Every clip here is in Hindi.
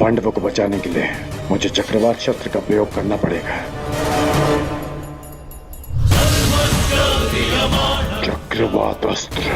पांडवों को बचाने के लिए मुझे चक्रवात शस्त्र का प्रयोग करना पड़ेगा। चक्रवात अस्त्र।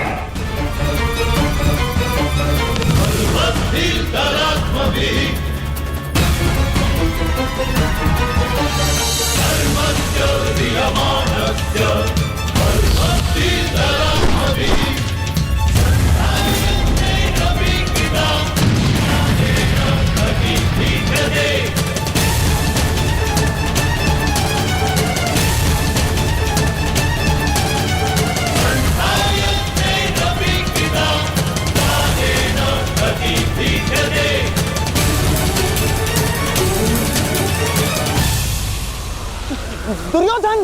दुर्योधन,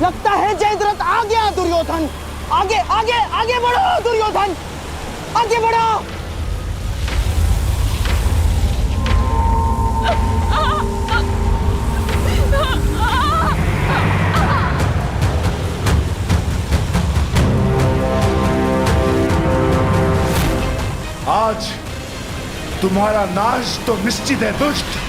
लगता है जयद्रथ आ गया। दुर्योधन, आगे आगे आगे बढ़ो। दुर्योधन, आगे बढ़ो। आज तुम्हारा नाश तो निश्चित है दुष्ट।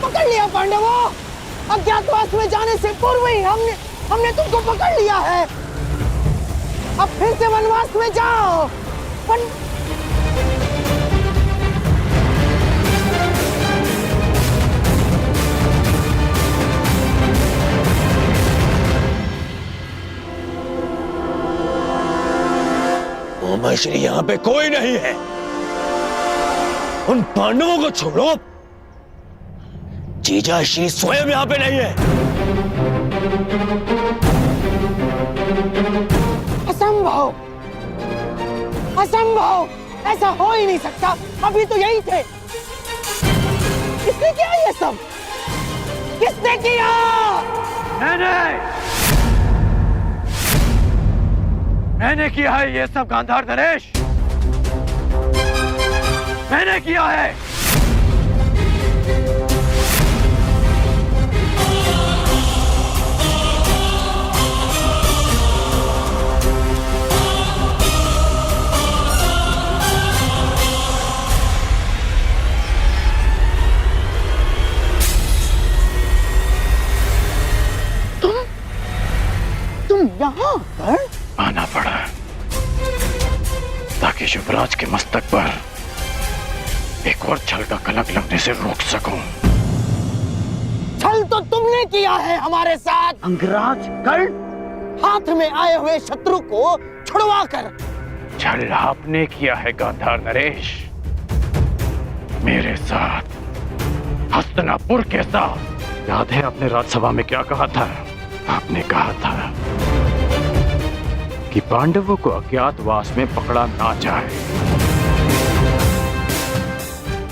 पकड़ लिया पांडवों। अज्ञातवास में जाने से पूर्व ही हमने तुमको पकड़ लिया है। अब फिर से वनवास में जाओ। मामा श्री यहाँ पे कोई नहीं है। उन पांडवों को छोड़ो। जीजा श्री स्वयं यहाँ पे नहीं है। असंभव, असंभव, ऐसा हो ही नहीं सकता। अभी तो यही थे। किसने किया ये सब? किसने किया? मैंने किया है ये सब गांधार नरेश। मैंने किया है। तुम यहाँ पर? आना पड़ा ताकि युवराज के मस्तक पर एक और छल का कलंक लगने से रोक सकूं। छल तो तुमने किया है हमारे साथ। अंगराज कर्ण, हाथ में आए हुए शत्रु को छुड़वा कर। छल आपने किया है गांधार नरेश, मेरे साथ, हस्तिनापुर के साथ। याद है आपने राजसभा में क्या कहा था? आपने कहा था कि पांडवों को अज्ञातवास में पकड़ा ना जाए,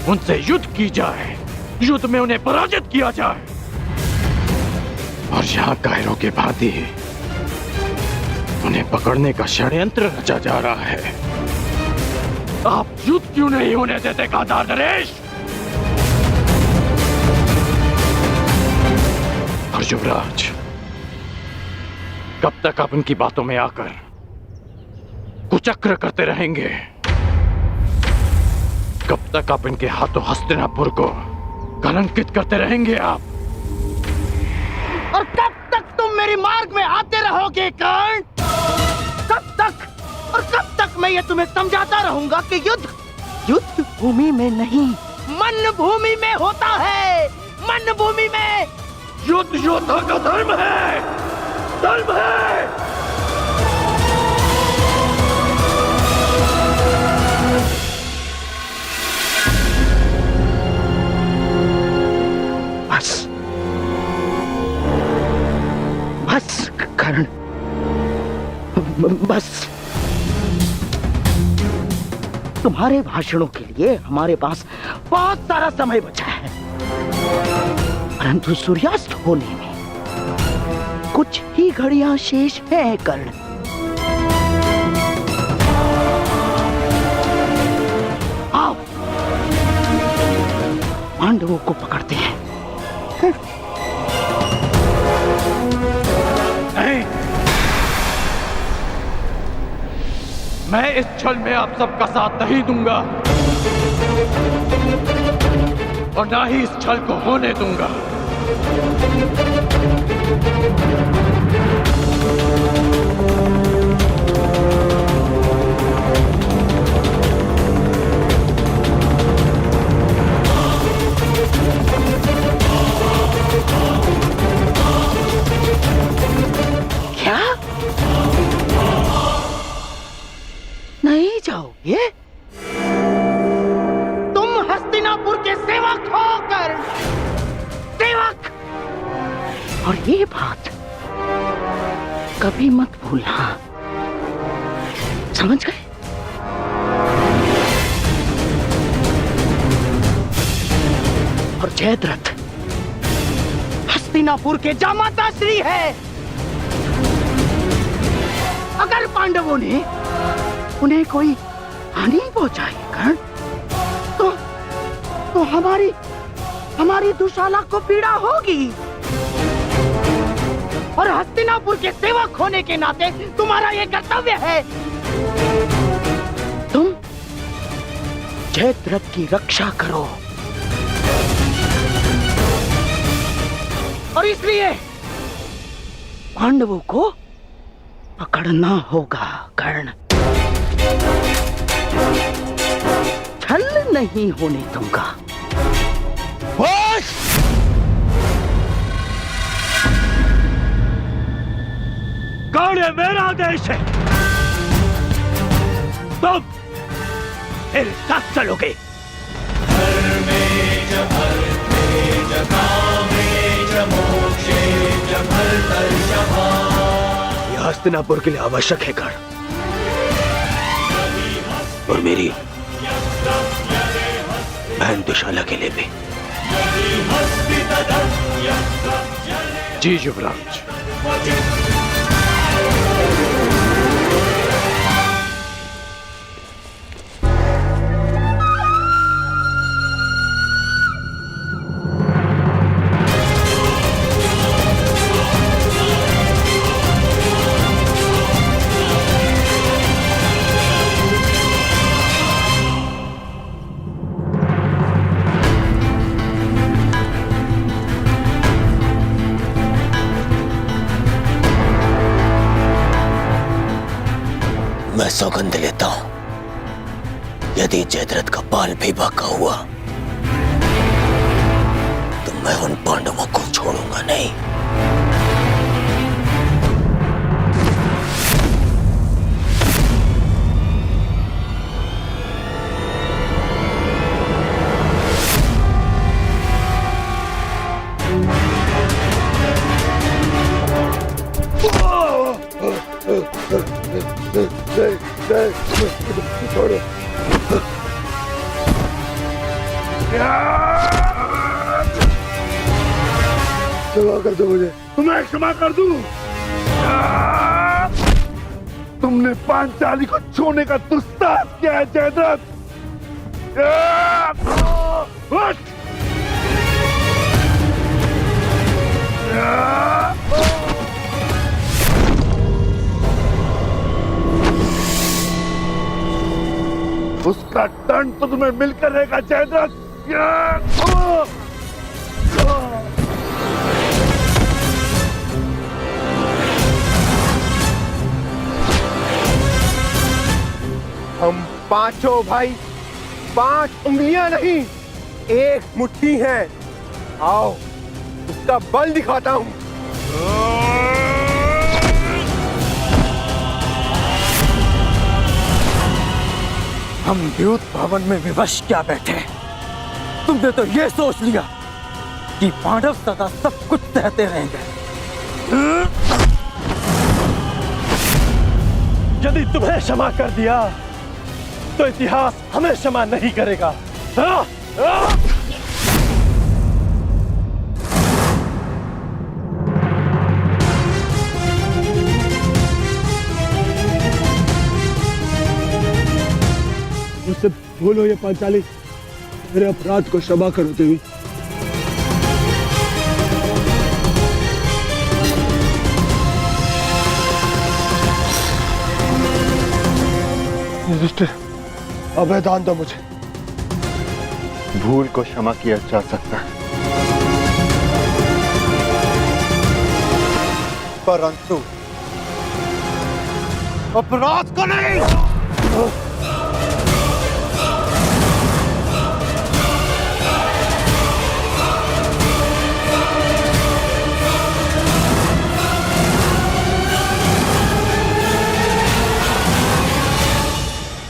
उनसे युद्ध की जाए, युद्ध में उन्हें पराजित किया जाए। और यहाँ कायरों के भांति उन्हें पकड़ने का षड्यंत्र रचा जा रहा है। आप युद्ध क्यों नहीं होने देते गांधार नरेश? और युवराज, कब तक आप उनकी बातों में आकर कुचक्र करते रहेंगे? कब तक आप इनके हाथों हस्तिनापुर को कलंकित करते रहेंगे आप? और कब तक तुम मेरे मार्ग में आते रहोगे कर्ण? कब तक? और कब तक मैं ये तुम्हें समझाता रहूंगा कि युद्ध भूमि में नहीं, मन भूमि में होता है। मन भूमि में युद्ध योद्धा का धर्म है, धर्म है। बस कर्ण, बस। तुम्हारे भाषणों के लिए हमारे पास बहुत सारा समय बचा है, परंतु सूर्यास्त होने में कुछ ही घड़ियां शेष हैं कर्ण। आओ पांडवों को पकड़ते हैं। नहीं, मैं इस छल में आप सबका साथ नहीं दूंगा और ना ही इस छल को होने दूंगा। क्या? नहीं जाओगे? तुम हस्तिनापुर के सेवक हो कर्ण, सेवक। और ये बात कभी मत भूलना, समझ गए? और जयद्रथ हस्तिनापुर के जामाता श्री है। अगर पांडवों ने उन्हें कोई हानि पहुंचाई कर्ण, तो हमारी दुशाला को पीड़ा होगी। और हस्तिनापुर के सेवक होने के नाते तुम्हारा यह कर्तव्य है। तुम जयद्रथ की रक्षा करो। और इसलिए पांडवों को पकड़ना होगा कर्ण। छल नहीं होने दूंगा। कर्ण ये मेरा देश है, तुम मेरे साथ चलोगे। यह हस्तिनापुर के लिए आवश्यक है कर्ण, और मेरी बहन दुशाला के लिए भी। जी युवराज। मैं सौगंध लेता हूं, यदि जयद्रथ का बाल भी बाका हुआ तो मैं उन पांडवों को छोड़ूंगा नहीं। क्षमा कर दो मुझे, तुम्हें क्षमा कर दूं। तुमने पांचाली को छोड़ने का दुस्साहस किया है जयद्रथ। उसका दंड तो तुम्हें मिलकर रहेगा जयद्रथ। पांचों भाई 5 उंगलियां नहीं, एक मुट्ठी है। आओ उसका बल दिखाता हूं। हम द्यूत भवन में विवश क्या बैठे, तुमने तो ये सोच लिया कि पांडव सदा सब कुछ सहते रहेंगे। यदि तुम्हें क्षमा कर दिया तो इतिहास हमें क्षमा नहीं करेगा। मुझसे भूल हो ये पांचाली, मेरे अपराध को क्षमा करो देवी। युधिष्ठिर, अभय दान दो मुझे। भूल को क्षमा किया जा सकता है, परंतु अपराध को नहीं।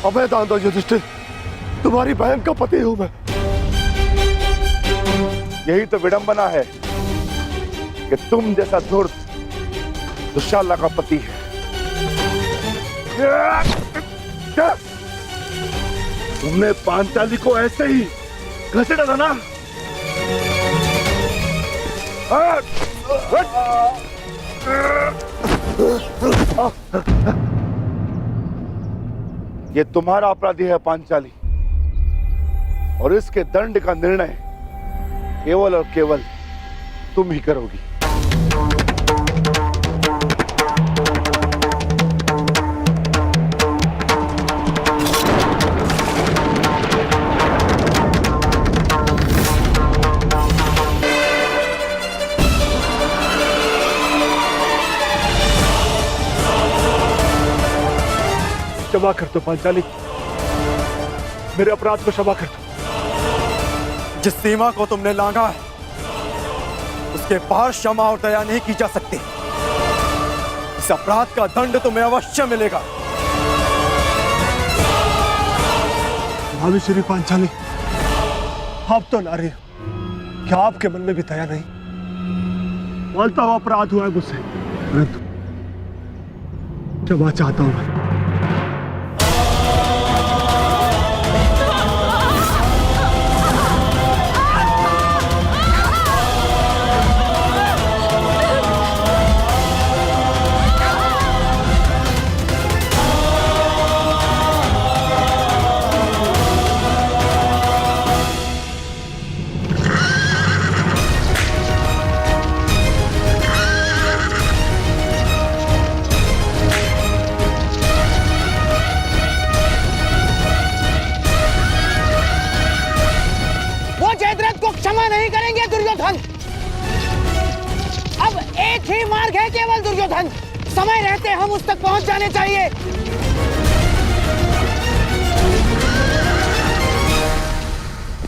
अभय दान दो युधिष्ठिर, तुम्हारी बहन का पति हूं मैं। यही तो विडंबना है कि तुम जैसा धूर्त दुशाला का पति है। तुमने पांचाली को ऐसे ही घसीटा था ना? ये तुम्हारा अपराधी है पांचाली, और इसके दंड का निर्णय केवल और केवल तुम ही करोगी। क्षमा कर दो पांचाली, मेरे अपराध को क्षमा कर दो। जिस सीमा को तुमने लांघा है उसके पार क्षमा और दया नहीं की जा सकती। इस अपराध का दंड तुम्हें अवश्य मिलेगा। भाभी श्री पांचाली, आप तो नारी हो, क्या आपके मन में भी दया नहीं? बोलता हुआ अपराध हुआ है मुझसे, परंतु क्षमा चाहता हूं मैं। नहीं करेंगे दुर्योधन। अब एक ही मार्ग है केवल दुर्योधन, समय रहते हम उस तक पहुंच जाने चाहिए।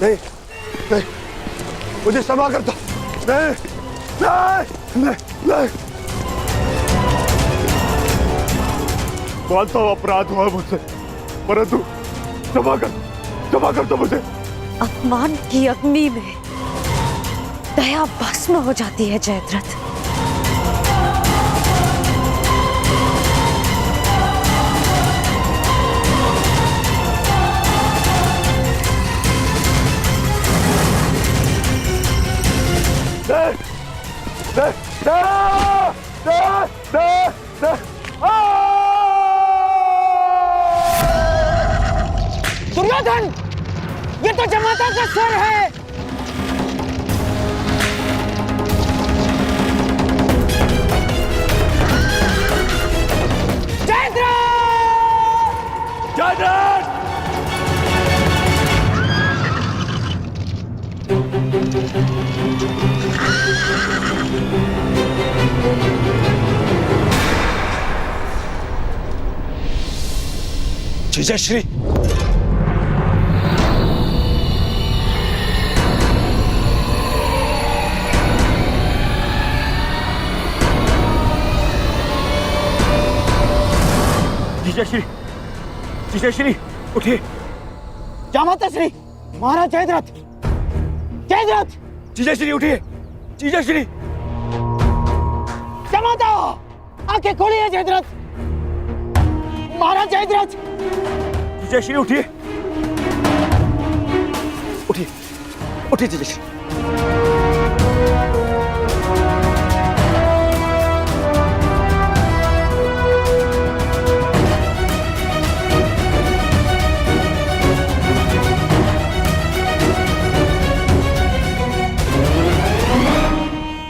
नहीं, नहीं, मुझे क्षमा कर दो। नहीं, नहीं, नहीं, नहीं। मानता हूं अपराध हुआ मुझसे, परंतु क्षमा कर दो मुझे। अपमान की अग्नि में दया भस्म हो जाती है जयद्रथ। दुर्योधन, ये तो जमाता का स्वर है। विजयश्री। जीजाश्री उठिए। जामाता श्री महाराज जयद्रथ, जयद्रथ जीजाश्री उठिए। जीजाश्री जामाता, आंखें खोलिए जयद्रथ, महाराज जयद्रथ। जीजाश्री उठिए, उठिए उठिए जीजाश्री।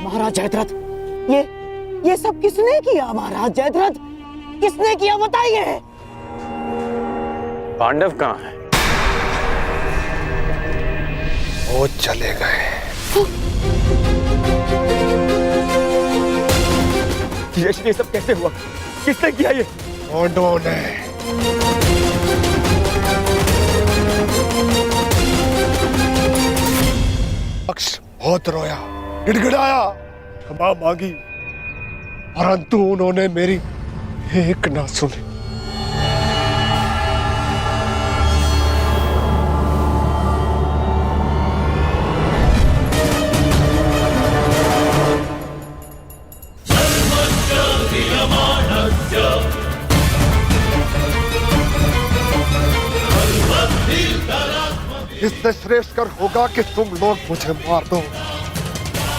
महाराज जयद्रथ, ये सब किसने किया? महाराज जयद्रथ, किसने किया बताइए। पांडव कहाँ है? वो चले गए। जीजाश्री ये सब कैसे हुआ? किसने किया ये? पांडवों ने। अक्ष बहुत रोया, गिड़गिड़ाया, क्षमा मांगी, परंतु उन्होंने मेरी एक ना सुनी। इससे श्रेष्ठ कर होगा कि तुम लोग मुझे मार दो।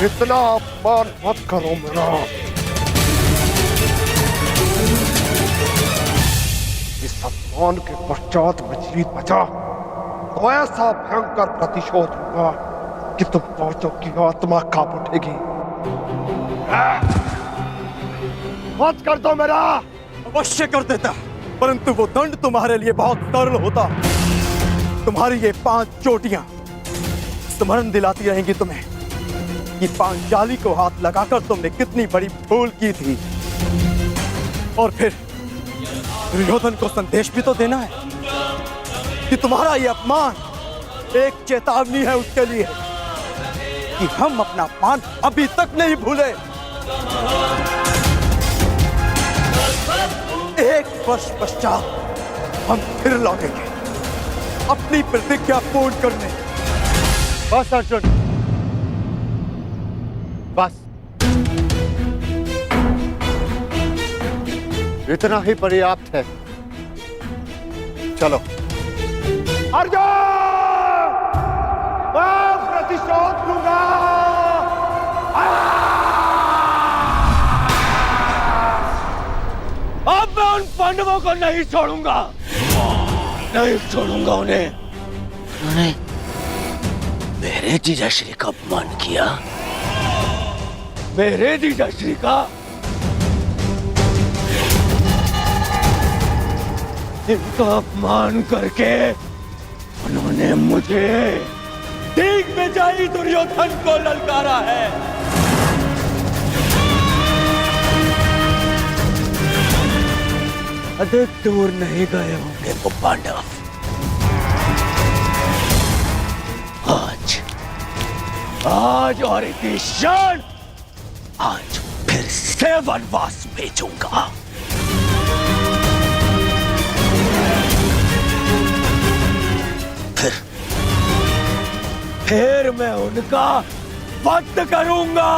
इतना अपमान मत करो मेरा। इस अपमान के पश्चात मैं जीत बचा तो ऐसा भयंकर प्रतिशोध होगा कि तुम पांचों की आत्मा कांप उठेगी। मत कर दो मेरा। अवश्य कर देता, परंतु वो दंड तुम्हारे लिए बहुत सरल होता। तुम्हारी ये 5 चोटियां स्मरण दिलाती रहेंगी तुम्हें कि पांचाली को हाथ लगाकर तुमने कितनी बड़ी भूल की थी। और फिर दुर्योधन को संदेश भी तो देना है कि तुम्हारा ये अपमान एक चेतावनी है उसके लिए कि हम अपना अपमान अभी तक नहीं भूले। 1 वर्ष पश्चात हम फिर लौटेंगे अपनी प्रतिज्ञा पूर्ण करने। बस अर्जुन, बस इतना ही पर्याप्त है। चलो। अर्जुन, मैं प्रतिशोध लूंगा। अब मैं उन पांडवों को नहीं छोड़ूंगा, नहीं छोड़ूंगा उन्हें। उन्होंने मेरे जीजाश्री का अपमान किया, मेरे जीजाश्री का। इनका अपमान करके उन्होंने मुझे ठीक में जाई दुर्योधन को ललकारा है। अधिक दूर नहीं गए होंगे वो पांडव। आज और इसी क्षण आज फिर से वनवास भेजूंगा। फिर मैं उनका वध करूंगा।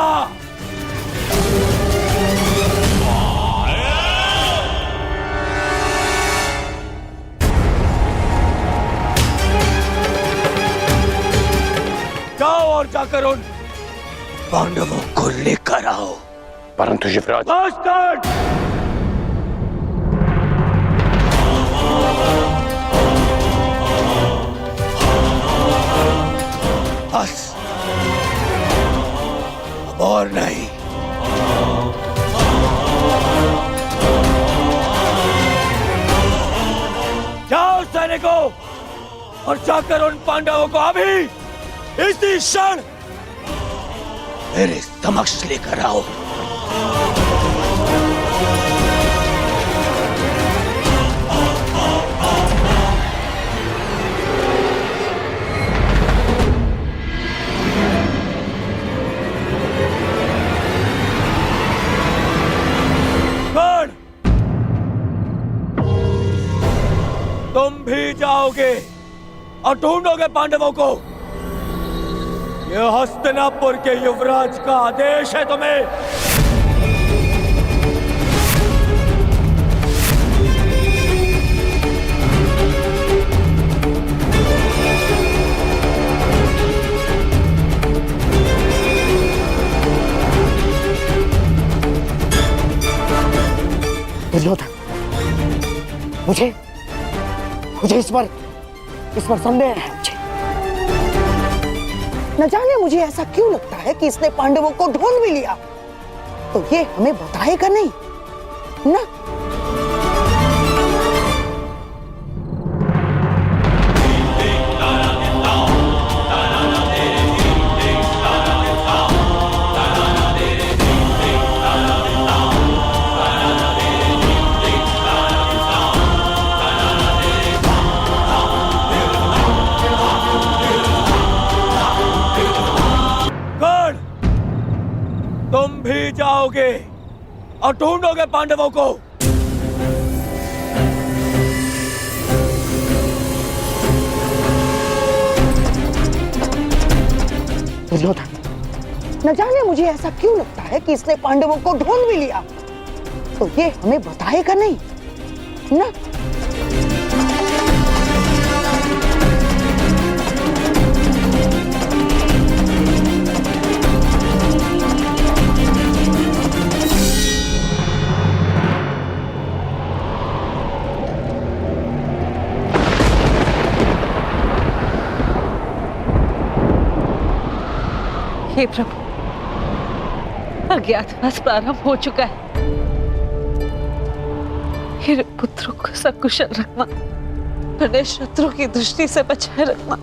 जाओ और जाकर उन पांडवों को लेकर आओ। परंतु युवराज, बस अब और नहीं। जाओ सैनिकों और जाकर उन पांडवों को अभी इसी क्षण मेरे समक्ष लेकर आओ। और ढूंढोगे पांडवों को। यह हस्तिनापुर के युवराज का आदेश है तुम्हें। दुर्योधन, मुझे इस पर संदेह है। मुझे न जाने मुझे ऐसा क्यों लगता है कि इसने पांडवों को ढूंढ भी लिया तो ये हमें बताएगा नहीं ना। तुम भी जाओगे और ढूंढोगे पांडवों को। दुर्योधन, न जाने मुझे ऐसा क्यों लगता है कि इसने पांडवों को ढूंढ भी लिया तो ये हमें बताएगा नहीं ना। हे प्रभु, अज्ञातवास प्रारंभ हो चुका है। मेरे पुत्रों को सकुशल रखना, उन्हें शत्रु की दृष्टि से बचाए रखना।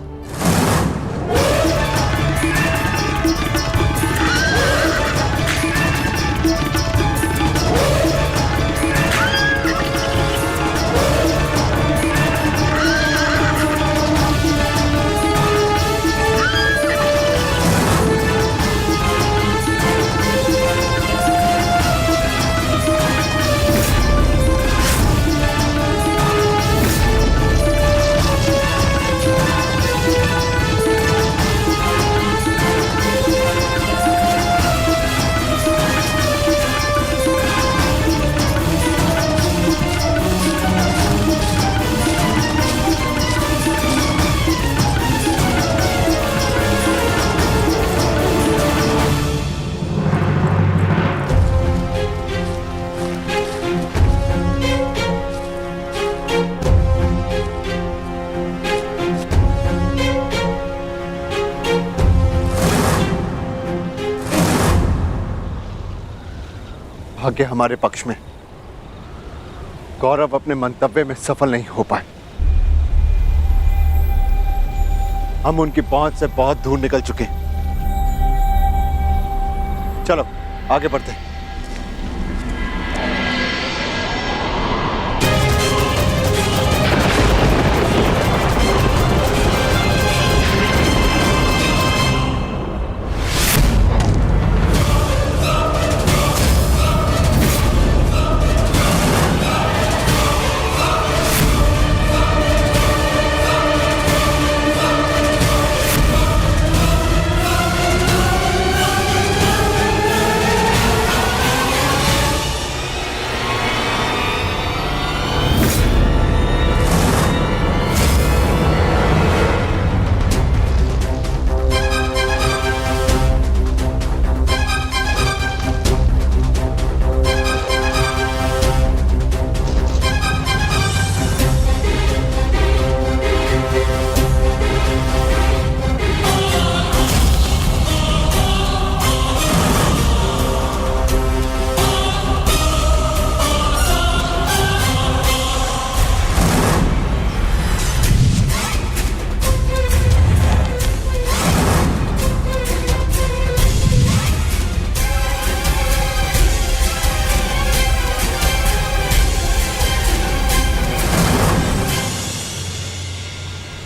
भाग्य हमारे पक्ष में। गौरव अपने मंतव्य में सफल नहीं हो पाए। हम उनकी पहुंच से बहुत दूर निकल चुके हैं। चलो आगे बढ़ते हैं।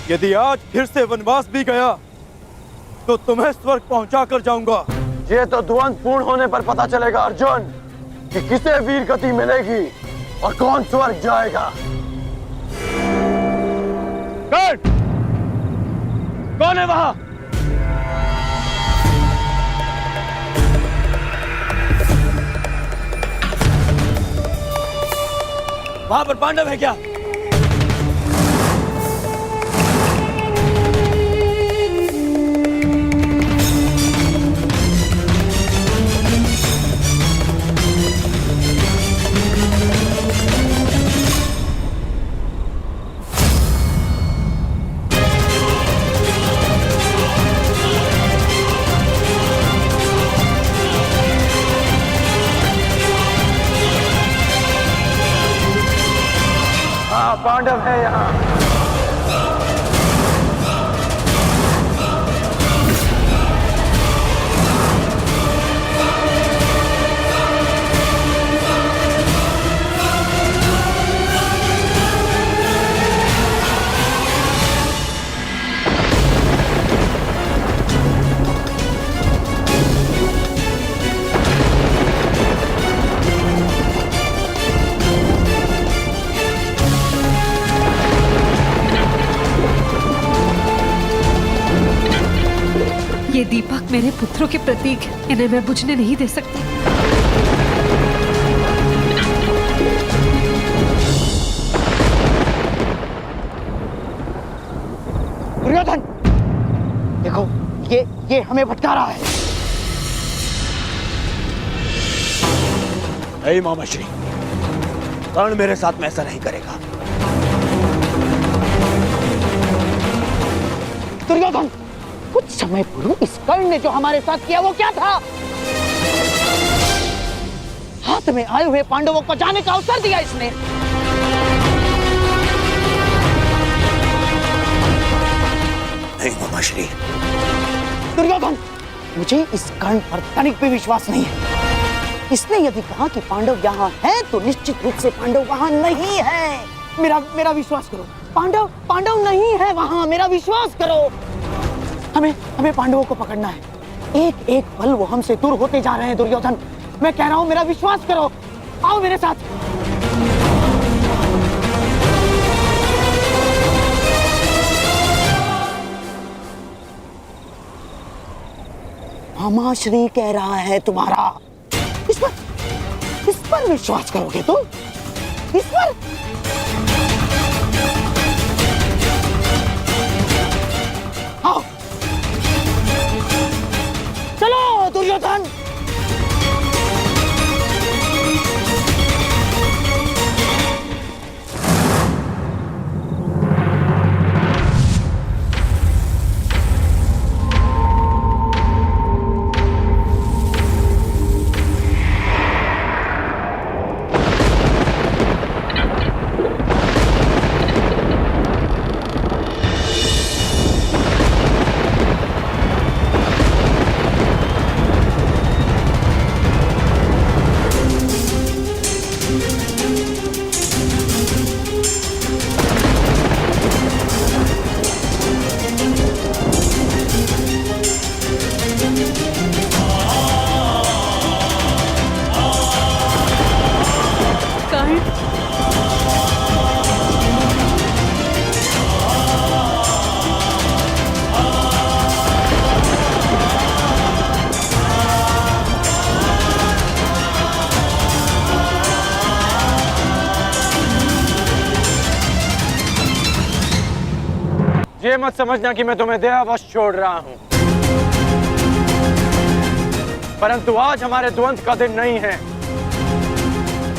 यदि आज फिर से वनवास भी गया तो तुम्हें स्वर्ग पहुंचा कर जाऊंगा। ये तो द्वंद्व पूर्ण होने पर पता चलेगा अर्जुन कि किसे वीर गति मिलेगी और कौन स्वर्ग जाएगा। कौन है वहां? वहां पर पांडव है क्या? हाँ, पांडव है यहाँ। ये दीपक मेरे पुत्रों के प्रतीक है, इन्हें मैं बुझने नहीं दे सकती। दुर्योधन, देखो ये हमें भटका रहा है। नहीं मामाश्री, कर्ण मेरे साथ में ऐसा नहीं करेगा। दुर्योधन, कुछ समय पूर्व इस कर्ण ने जो हमारे साथ किया वो क्या था? हाथ में आए हुए पांडवों को जाने का अवसर दिया इसने। नहीं मामाश्री। दुर्योधन, मुझे इस कर्ण पर तनिक भी विश्वास नहीं है। इसने यदि कहा कि पांडव यहाँ हैं, तो निश्चित रूप से पांडव वहाँ नहीं है। मेरा विश्वास करो, पांडव नहीं है वहाँ, मेरा विश्वास करो। हमें पांडवों को पकड़ना है। एक एक पल वो हमसे दूर होते जा रहे हैं। दुर्योधन, मैं कह रहा हूं, मेरा विश्वास करो, आओ मेरे साथ। मामाश्री कह रहा है तुम्हारा, इस पर विश्वास करोगे तुम? इस पर? आओ, चलो दुर्योधन। ये मत समझना कि मैं तुम्हें दयावश छोड़ रहा हूं, परंतु आज हमारे द्वंद्व का दिन नहीं है।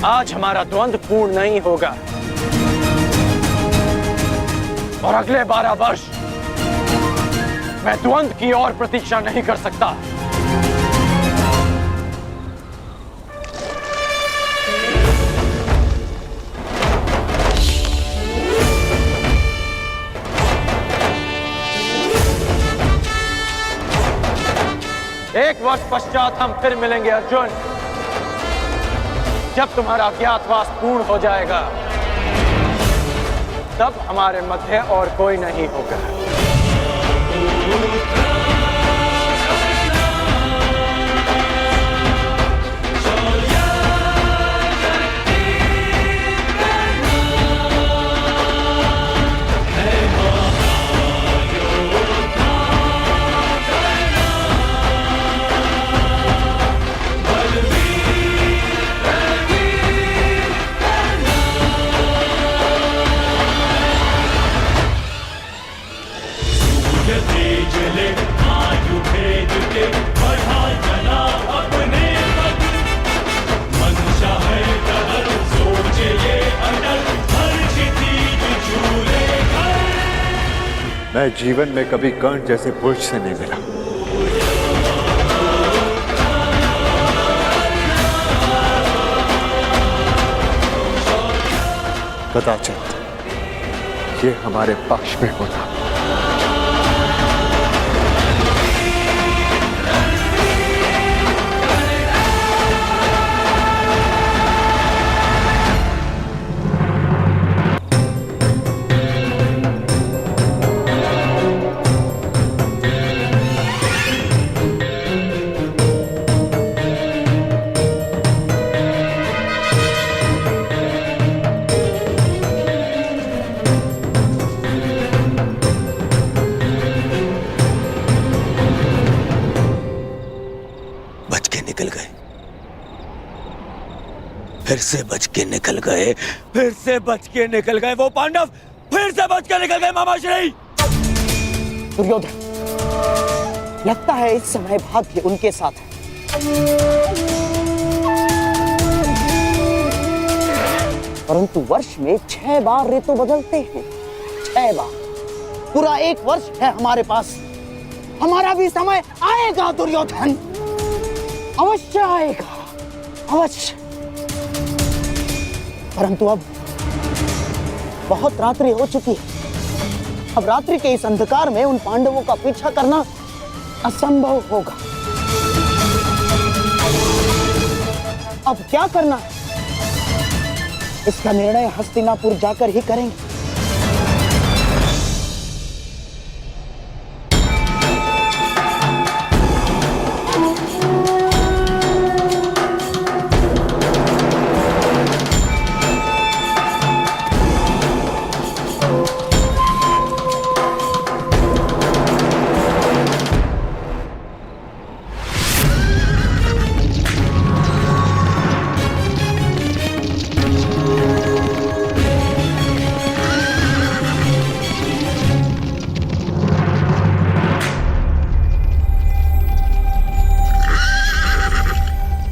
आज हमारा द्वंद्व पूर्ण नहीं होगा और अगले 12 वर्ष मैं द्वंद्व की और प्रतीक्षा नहीं कर सकता। एक वर्ष पश्चात हम फिर मिलेंगे अर्जुन, जब तुम्हारा अज्ञातवास पूर्ण हो जाएगा, तब हमारे मध्य और कोई नहीं होगा। मैं जीवन में कभी कर्ण जैसे पुरुष से नहीं मिला। कदाचित ये हमारे पक्ष में होता। फिर से बच के निकल गए, फिर से बच के निकल गए वो पांडव, फिर से बच के निकल गए मामाश्री। दुर्योधन, लगता है इस समय भाग्य उनके साथ है, परंतु वर्ष में 6 बार ऋतु बदलते हैं। 6 बार, पूरा 1 वर्ष है हमारे पास। हमारा भी समय आएगा दुर्योधन, अवश्य आएगा, अवश्य। परंतु अब बहुत रात्रि हो चुकी है। अब रात्रि के इस अंधकार में उन पांडवों का पीछा करना असंभव होगा। अब क्या करना है, इसका निर्णय हस्तिनापुर जाकर ही करेंगे।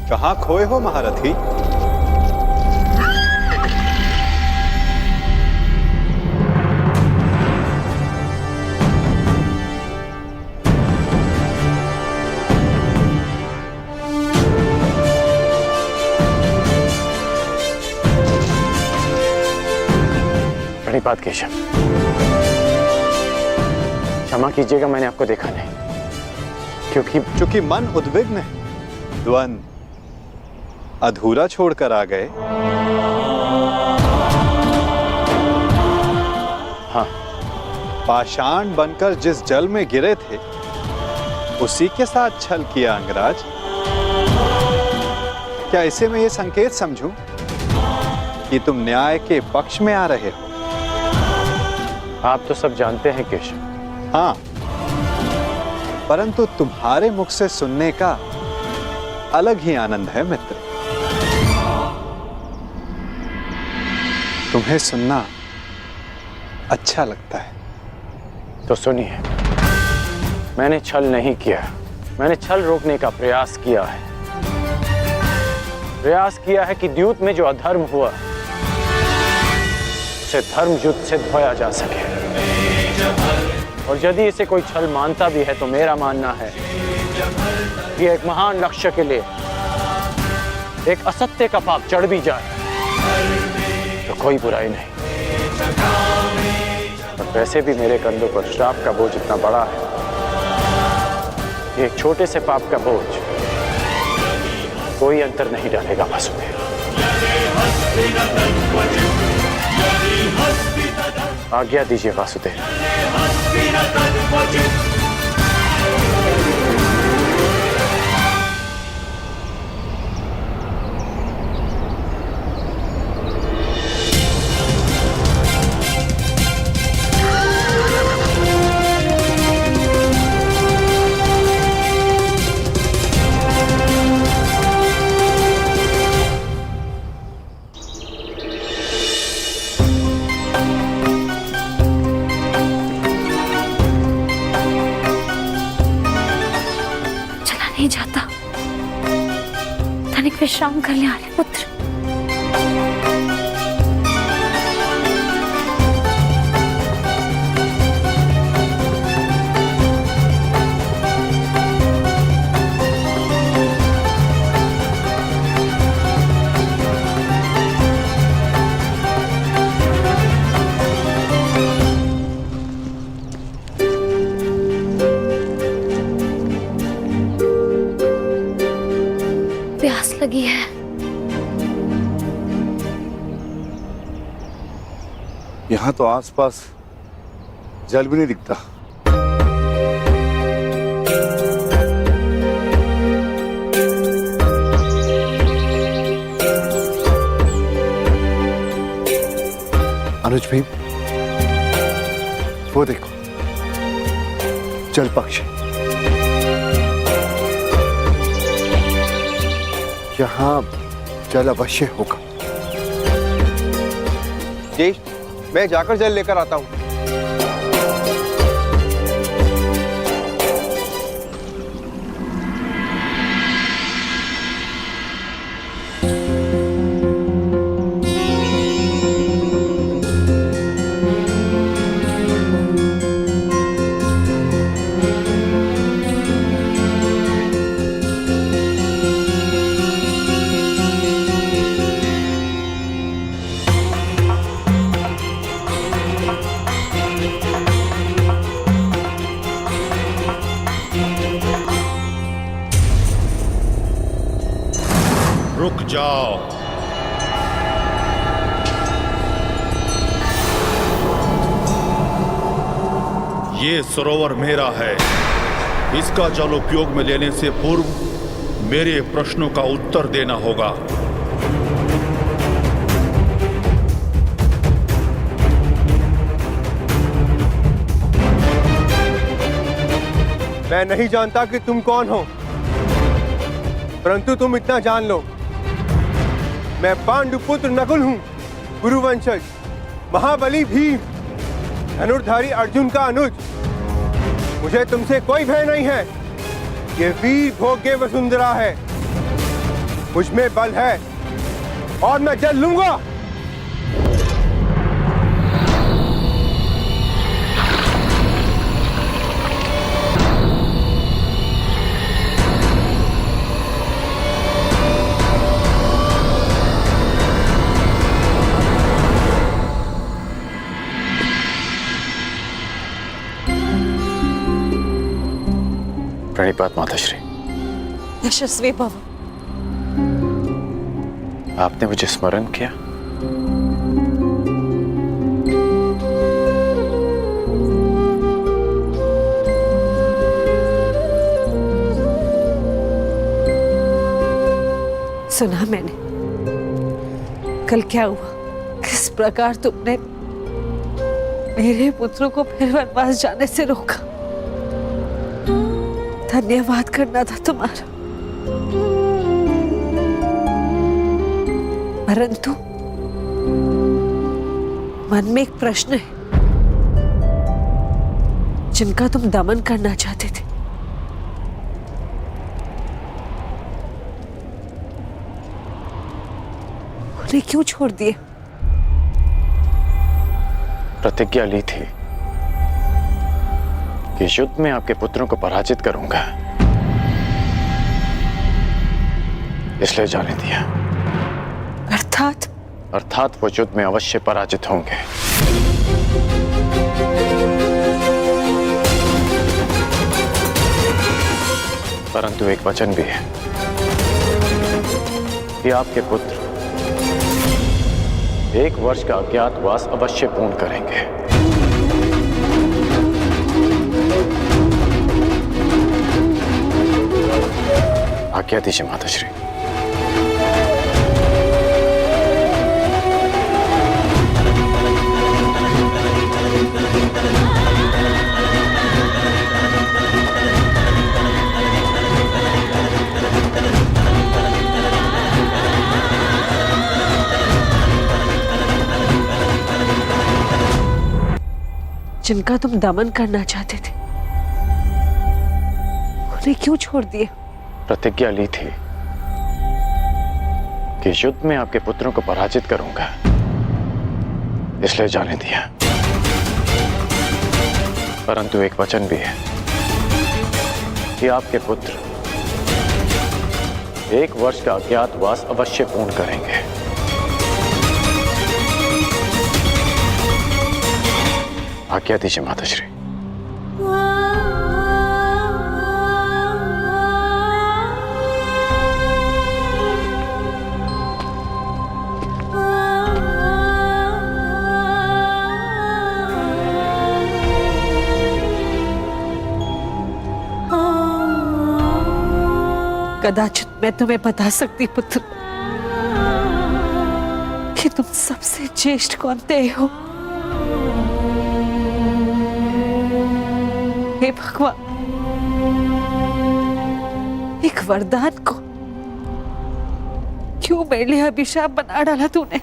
कहाँ खोए हो महारथी? प्रणिपात केशव, क्षमा कीजिएगा, मैंने आपको देखा नहीं। क्योंकि मन उद्विग्न है, द्वंद अधूरा छोड़कर आ गए। हाँ, पाषाण बनकर जिस जल में गिरे थे उसी के साथ छल किया अंगराज। क्या इसे मैं ये संकेत समझूं कि तुम न्याय के पक्ष में आ रहे हो? आप तो सब जानते हैं केशव। हाँ, परंतु तुम्हारे मुख से सुनने का अलग ही आनंद है मित्र। तुम्हें सुनना अच्छा लगता है। तो सुनिए, मैंने छल नहीं किया, मैंने छल रोकने का प्रयास किया है। प्रयास किया है कि द्यूत में जो अधर्म हुआ उसे धर्म युद्ध से धोया जा सके। और यदि इसे कोई छल मानता भी है तो मेरा मानना है कि एक महान लक्ष्य के लिए एक असत्य का पाप चढ़ भी जाए तो कोई बुराई नहीं। और वैसे भी मेरे कंधों पर श्राप का बोझ इतना बड़ा है कि एक छोटे से पाप का बोझ कोई अंतर नहीं डालेगा वासुदेव। आज्ञा दीजिए वासुदेव। नहीं जाता, तनिक विश्राम कर ले आर्य पुत्र। प्यास लगी है। यहाँ तो आसपास जल भी नहीं दिखता। अनुज भाई, वो देखो जल पक्षी। यहाँ जल अवश्य होगा। जी, मैं जाकर जल लेकर आता हूँ। रुक जाओ। ये सरोवर मेरा है। इसका जल उपयोग में लेने से पूर्व मेरे प्रश्नों का उत्तर देना होगा। मैं नहीं जानता कि तुम कौन हो, परंतु तुम इतना जान लो, मैं पांडुपुत्र नकुल हूं, गुरुवंशज, महाबली भीम, धनुर्धारी अर्जुन का अनुज। मुझे तुमसे कोई भय नहीं है। ये वीर भोग्य वसुंधरा है। मुझ में बल है और मैं जल लूंगा। प्रणिपात माताश्री। यशस्वी भव। आपने मुझे स्मरण किया। सुना मैंने कल क्या हुआ, किस प्रकार तुमने मेरे पुत्रों को फिर वनवास जाने से रोका। धन्यवाद करना था तुम्हारा, परंतु मन में एक प्रश्न है जिनका तुम दमन करना चाहते थे। उन्हें क्यों छोड़ दिए? प्रतिज्ञा ली थी कि युद्ध में आपके पुत्रों को पराजित करूंगा, इसलिए जाने दिया। अर्थात वो युद्ध में अवश्य पराजित होंगे। परंतु एक वचन भी है कि आपके पुत्र 1 वर्ष का अज्ञातवास अवश्य पूर्ण करेंगे। आज्ञा दीजिए माताश्री। जिनका तुम दमन करना चाहते थे उन्हें क्यों छोड़ दिए? प्रतिज्ञा ली थी कि युद्ध में आपके पुत्रों को पराजित करूंगा, इसलिए जाने दिया। परंतु एक वचन भी है कि आपके पुत्र 1 वर्ष का अज्ञातवास अवश्य पूर्ण करेंगे। आज्ञा दीजिए माताश्री। कदाचित मैं तुम्हें बता सकती पुत्र कि तुम सबसे ज्येष्ठ कौनते हो। हे भगवान, एक वरदान को क्यों मेरे लिए अभिशाप बना डाला तूने?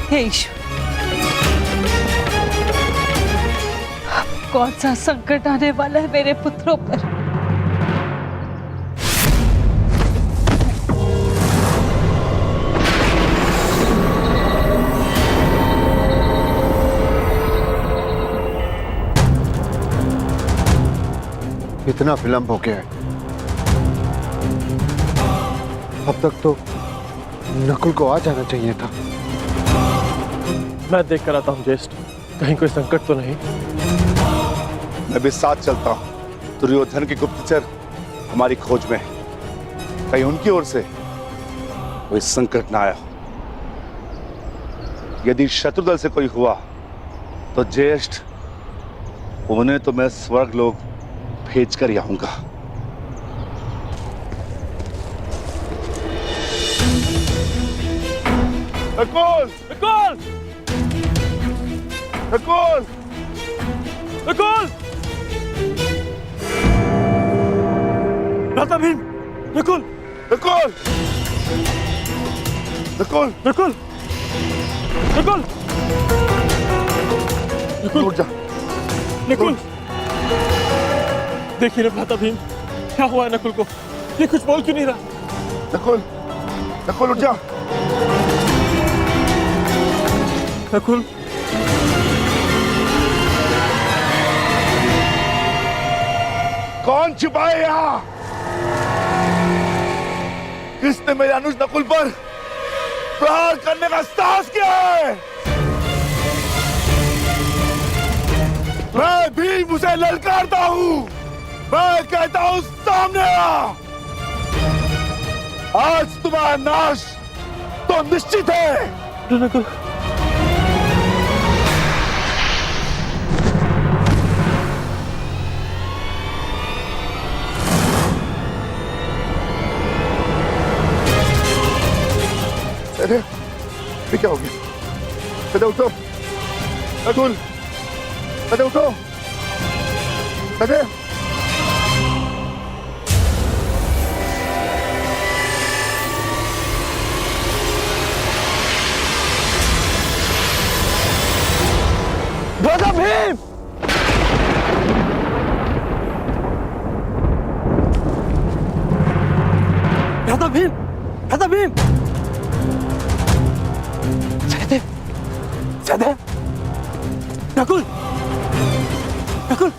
हे ईश्वर, अब कौन सा संकट आने वाला है मेरे पुत्रों पर? इतना विलंब हो गया है। अब तक तो नकुल को आ जाना चाहिए था। मैं देख कर आता हूँ ज्येष्ठ, कहीं कोई संकट तो नहीं। मैं भी साथ चलता हूँ। दुर्योधन के गुप्तचर हमारी खोज में है। कहीं उनकी ओर से कोई संकट ना आया हो। यदि शत्रुदल से कोई हुआ तो ज्येष्ठ, उन्हें तो मैं स्वर्ग लोग भेज कर ही आऊंगा। नकुल! नकुल! नकुल! नकुल! भ्राता भीम! नकुल! नकुल! नकुल! नकुल! नकुल! नकुल! उठ जा। नकुल! देखिए ना भ्राता भीम, क्या हुआ है नकुल को? ये कुछ बोल क्यों नहीं रहा? नकुल! नकुल उठ जा। नकुल! कौन छिपाए यहाँ? किसने मेरे अनुज नकुल पर प्रहार करने का साहस किया है? मैं भीम उसे ललकारता हूँ। मैं कहता हूँ सामने आ। आज तुम्हारा नाश तो निश्चित है। नकुल! अरे ये क्या हो गया? अरे उठो नकुल! अरे उठो! अरे भ्राता भीम! भ्राता भीम! भ्राता भीम! सहदेव! सहदेव! नकुल! नकुल!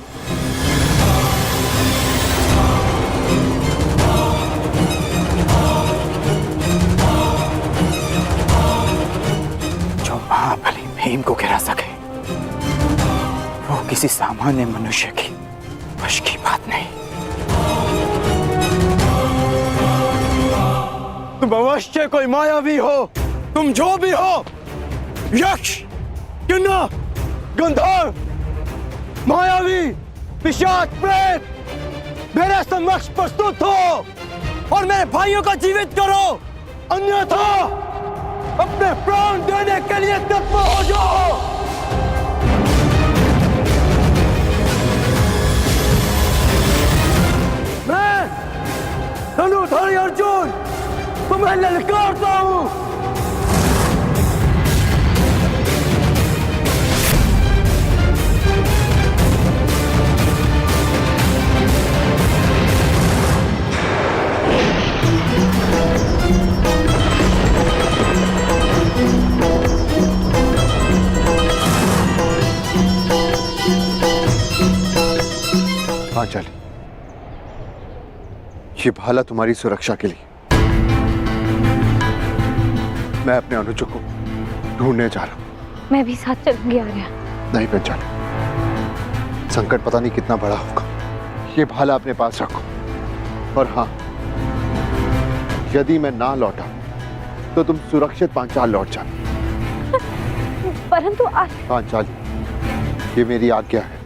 जो महाबली भीम को गिरा सके वो किसी सामान्य मनुष्य की वश की बात नहीं। तुम अवश्य कोई मायावी हो। तुम जो भी हो, यक्ष, किन्नर, गंधर्व, मायावी, पिशाच, प्रेत, मेरे समक्ष प्रस्तुत हो और मेरे भाइयों का जीवित करो, अन्यथा अपने प्राण देने के लिए तत्पर हो जाओ। मैं धनुर्धारी अर्जुन तुम्हें ललकारता हूं। पांचाली, ये भाला तुम्हारी सुरक्षा के लिए। मैं अपने अनुज को ढूंढने जा रहा हूं। मैं भी साथ चलूंगी आर्या। नहीं पांचाली, संकट पता नहीं कितना बड़ा होगा। ये भाला अपने पास रखो। और हाँ, यदि मैं ना लौटा तो तुम सुरक्षित पांचाल लौट जाना। परंतु पांचाली, ये मेरी आज्ञा है।